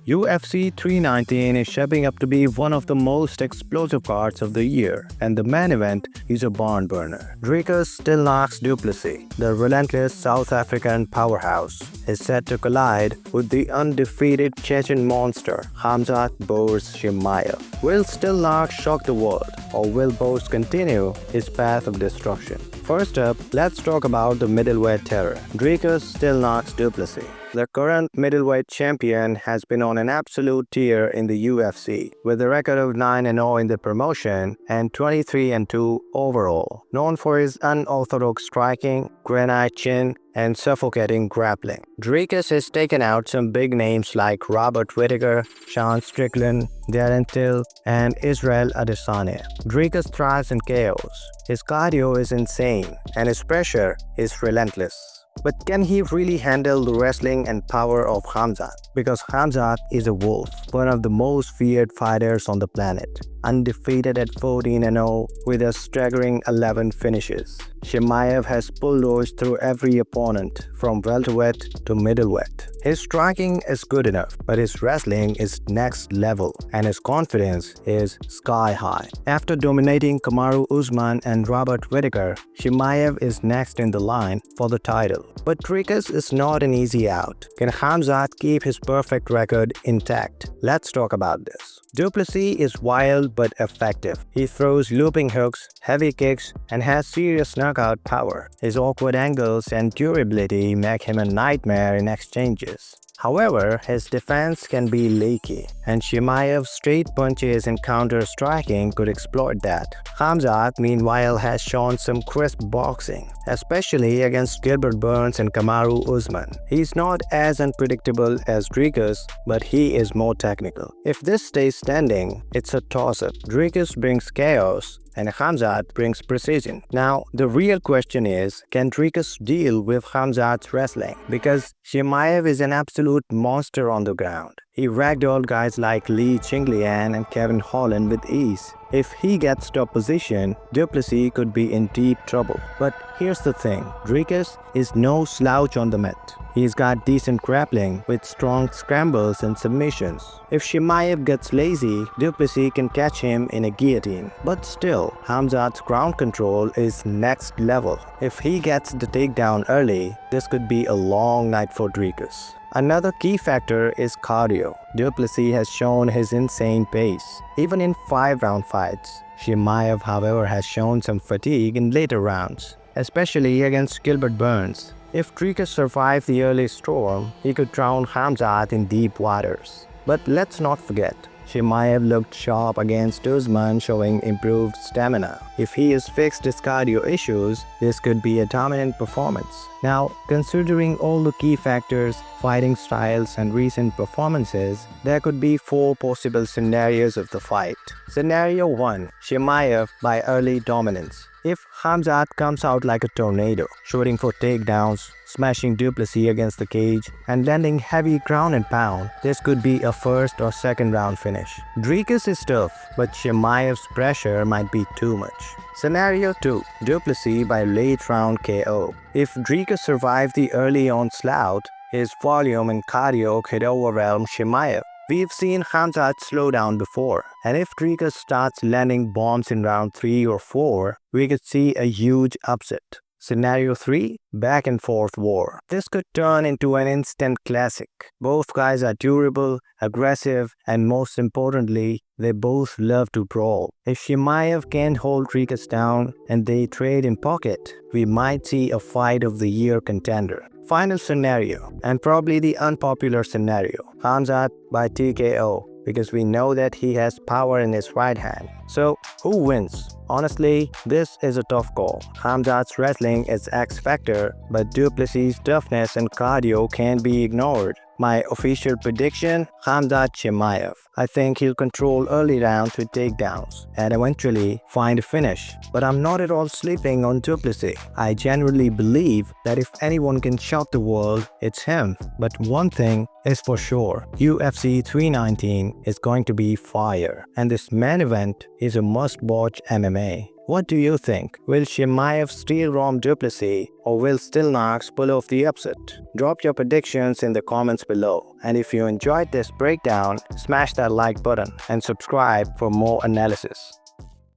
UFC 319 is shaping up to be one of the most explosive cards of the year, and the main event is a barn burner. Dricus still knocks Plessis. The relentless South African powerhouse is set to collide with the undefeated Chechen monster Khamzat Chimaev. Will still knock shock the world, or will Boris continue his path of destruction? First up, let's talk about the middleweight terror. Dricus still knocks Plessis. The current middleweight champion has been on an absolute tear in the UFC, with a record of 9-0 in the promotion and 23-2 overall. Known for his unorthodox striking, granite chin, and suffocating grappling, Dricus has taken out some big names like Whittaker, Sean Strickland, Darren Till, and Israel Adesanya. Dricus thrives in chaos. His cardio is insane, and his pressure is relentless. But can he really handle the wrestling and power of Khamzat? Because Khamzat is a wolf, one of the most feared fighters on the planet, undefeated at 14-0 with a staggering 11 finishes. Chimaev has bulldozed through every opponent from welterweight to middleweight. His striking is good enough, but his wrestling is next level and his confidence is sky high. After dominating Kamaru Usman and Whittaker, Chimaev is next in the line for the title. But Dricus is not an easy out. Can Khamzat keep his perfect record intact? Let's talk about this. Plessis is wild but effective. He throws looping hooks, heavy kicks, and has serious knockout power. His awkward angles and durability make him a nightmare in exchanges. However, his defense can be leaky, and Chimaev's straight punches and counter-striking could exploit that. Khamzat, meanwhile, has shown some crisp boxing, especially against Gilbert Burns and Kamaru Usman. He's not as unpredictable as Dricus, but he is more technical. If this stays standing, it's a toss-up. Dricus brings chaos, and Khamzat brings precision. Now, the real question is, can Dricus deal with Khamzat's wrestling? Because Chimaev is an absolute monster on the ground. He ragdolled guys like Li Qinglian and Kevin Holland with ease. If he gets top position, Plessis could be in deep trouble. But here's the thing, Dricus is no slouch on the mat. He's got decent grappling with strong scrambles and submissions. If Chimaev gets lazy, Plessis can catch him in a guillotine. But still, Khamzat's ground control is next level. If he gets the takedown early, this could be a long night for Dricus. Another key factor is cardio. Plessis has shown his insane pace, even in 5-round fights. Chimaev, however, has shown some fatigue in later rounds, especially against Gilbert Burns. If Dricus survives the early storm, he could drown Khamzat in deep waters. But let's not forget, Chimaev looked sharp against Usman, showing improved stamina. If he has fixed his cardio issues, this could be a dominant performance. Now, considering all the key factors, fighting styles, and recent performances, there could be 4 possible scenarios of the fight. Scenario 1. Chimaev by early dominance. If Khamzat comes out like a tornado, shooting for takedowns, smashing Plessis against the cage, and landing heavy ground and pound, this could be a first or second round finish. Dricus is tough, but Chimaev's pressure might be too much. Scenario 2. Plessis by late round KO. If Dricus survives the early onslaught, his volume and cardio could overwhelm Chimaev. We've seen Khamzat slow down before, and if Dricus starts landing bombs in round 3 or 4, we could see a huge upset. Scenario 3. Back and forth war. This could turn into an instant classic. Both guys are durable, aggressive, and most importantly, they both love to brawl. If Chimaev can't hold Dricus down and they trade in pocket, we might see a fight of the year contender. Final scenario, and probably the unpopular scenario, Khamzat by TKO, because we know that he has power in his right hand. So, who wins? Honestly, this is a tough call. Khamzat's wrestling is X factor, but Plessis' toughness and cardio can't be ignored. My official prediction, Khamzat Chimaev. I think he'll control early rounds with takedowns and eventually find a finish. But I'm not at all sleeping on Plessis. I genuinely believe that if anyone can shock the world, it's him. But one thing is for sure, UFC 319 is going to be fire. And this main event is a must-watch MMA. What do you think? Will Chimaev steel-arm Duplessis or will Stillknox pull off the upset? Drop your predictions in the comments below. And if you enjoyed this breakdown, smash that like button and subscribe for more analysis.